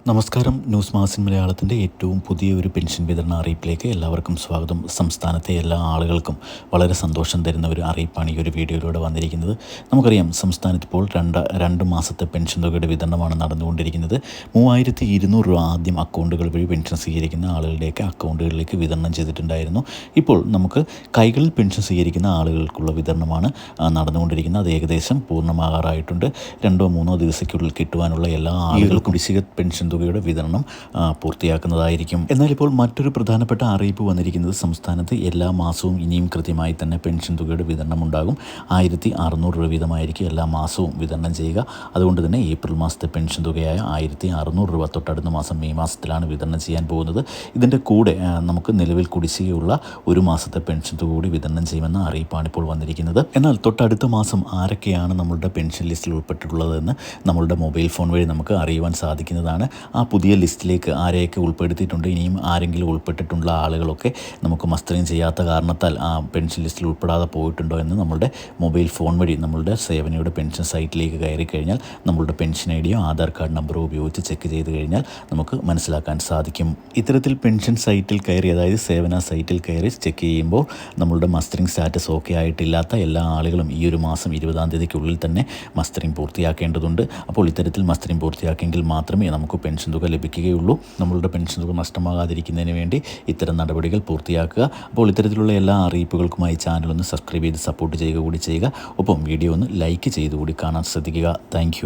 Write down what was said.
നമസ്കാരം. ന്യൂസ് മാസിൻ മലയാളത്തിൻ്റെ ഏറ്റവും പുതിയ ഒരു പെൻഷൻ വിതരണ അറിയിപ്പിലേക്ക് എല്ലാവർക്കും സ്വാഗതം. സംസ്ഥാനത്തെ എല്ലാ ആളുകൾക്കും വളരെ സന്തോഷം തരുന്ന ഒരു അറിയിപ്പാണ് ഈ ഒരു വീഡിയോയിലൂടെ വന്നിരിക്കുന്നത്. നമുക്കറിയാം, സംസ്ഥാനത്ത് ഇപ്പോൾ രണ്ട് മാസത്തെ പെൻഷൻ തുകയുടെ വിതരണമാണ് നടന്നുകൊണ്ടിരിക്കുന്നത്. 3200 രൂപ ആദ്യം അക്കൗണ്ടുകൾ വഴി പെൻഷൻ സ്വീകരിക്കുന്ന ആളുകളുടെയൊക്കെ അക്കൗണ്ടുകളിലേക്ക് വിതരണം ചെയ്തിട്ടുണ്ടായിരുന്നു. ഇപ്പോൾ നമുക്ക് കൈകളിൽ പെൻഷൻ സ്വീകരിക്കുന്ന ആളുകൾക്കുള്ള വിതരണമാണ് നടന്നുകൊണ്ടിരിക്കുന്നത്. അത് ഏകദേശം പൂർണ്ണമാകാറായിട്ടുണ്ട്. 2-3 ദിവസത്തിനുള്ളിൽ കിട്ടുവാനുള്ള എല്ലാ ആളുകൾക്കും കുടിശ്ശിക പെൻഷൻ തുകയുടെ വിതരണം പൂർത്തിയാക്കുന്നതായിരിക്കും. എന്നാൽ ഇപ്പോൾ മറ്റൊരു പ്രധാനപ്പെട്ട അറിയിപ്പ് വന്നിരിക്കുന്നത്, സംസ്ഥാനത്ത് എല്ലാ മാസവും ഇനിയും കൃത്യമായി തന്നെ പെൻഷൻ തുകയുടെ വിതരണം ഉണ്ടാകും. 1600 രൂപ വീതമായിരിക്കും എല്ലാ മാസവും വിതരണം ചെയ്യുക. അതുകൊണ്ട് തന്നെ ഏപ്രിൽ മാസത്തെ പെൻഷൻ തുകയായ 1600 രൂപ തൊട്ടടുത്ത മാസം മെയ് മാസത്തിലാണ് വിതരണം ചെയ്യാൻ പോകുന്നത്. ഇതിൻ്റെ കൂടെ നമുക്ക് നിലവിൽ കുടിശ്ശികയുള്ള ഒരു മാസത്തെ പെൻഷൻ തുക കൂടി വിതരണം ചെയ്യുമെന്ന അറിയിപ്പാണ് ഇപ്പോൾ വന്നിരിക്കുന്നത്. എന്നാൽ തൊട്ടടുത്ത മാസം ആരൊക്കെയാണ് നമ്മളുടെ പെൻഷൻ ലിസ്റ്റിൽ ഉൾപ്പെട്ടിട്ടുള്ളതെന്ന് നമ്മളുടെ മൊബൈൽ ഫോൺ വഴി നമുക്ക് അറിയുവാൻ സാധിക്കുന്നതാണ്. ആ പുതിയ ലിസ്റ്റിലേക്ക് ആരെയൊക്കെ ഉൾപ്പെടുത്തിയിട്ടുണ്ട്, ഇനിയും ആരെങ്കിലും ഉൾപ്പെട്ടിട്ടുള്ള ആളുകളൊക്കെ നമുക്ക് മസ്റ്ററിങ് ചെയ്യാത്ത കാരണത്താൽ ആ പെൻഷൻ ലിസ്റ്റിൽ ഉൾപ്പെടാതെ പോയിട്ടുണ്ടോ എന്ന് നമ്മളുടെ മൊബൈൽ ഫോൺ വഴി നമ്മളുടെ സേവനയുടെ പെൻഷൻ സൈറ്റിലേക്ക് കയറി കഴിഞ്ഞാൽ നമ്മളുടെ പെൻഷൻ ഐ ഡിയോ ആധാർ കാർഡ് നമ്പറോ ഉപയോഗിച്ച് ചെക്ക് ചെയ്ത് കഴിഞ്ഞാൽ നമുക്ക് മനസ്സിലാക്കാൻ സാധിക്കും. ഇത്തരത്തിൽ പെൻഷൻ സൈറ്റിൽ കയറി, അതായത് സേവന സൈറ്റിൽ കയറി ചെക്ക് ചെയ്യുമ്പോൾ നമ്മളുടെ മസ്റ്ററിങ് സ്റ്റാറ്റസ് ഓക്കെ ആയിട്ടില്ലാത്ത എല്ലാ ആളുകളും ഈ ഒരു മാസം 20-ാം തീയതിക്കുള്ളിൽ തന്നെ മസ്റ്ററിങ് പൂർത്തിയാക്കേണ്ടതുണ്ട്. അപ്പോൾ ഇത്തരത്തിൽ മസ്റ്ററിങ് പൂർത്തിയാക്കിയെങ്കിൽ മാത്രമേ നമുക്ക് പെൻഷൻ തുക ലഭിക്കുകയുള്ളൂ. നമ്മളുടെ പെൻഷൻ തുക നഷ്ടമാകാതിരിക്കുന്നതിന് വേണ്ടി ഇത്തരം നടപടികൾ പൂർത്തിയാക്കുക. അപ്പോൾ ഇത്തരത്തിലുള്ള എല്ലാ അറിയിപ്പുകൾക്കുമായി ചാനൽ ഒന്ന് സബ്സ്ക്രൈബ് ചെയ്ത് സപ്പോർട്ട് ചെയ്യുക കൂടി ചെയ്യുക. ഒപ്പം വീഡിയോ ഒന്ന് ലൈക്ക് ചെയ്തുകൂടി കാണാൻ ശ്രദ്ധിക്കുക. താങ്ക്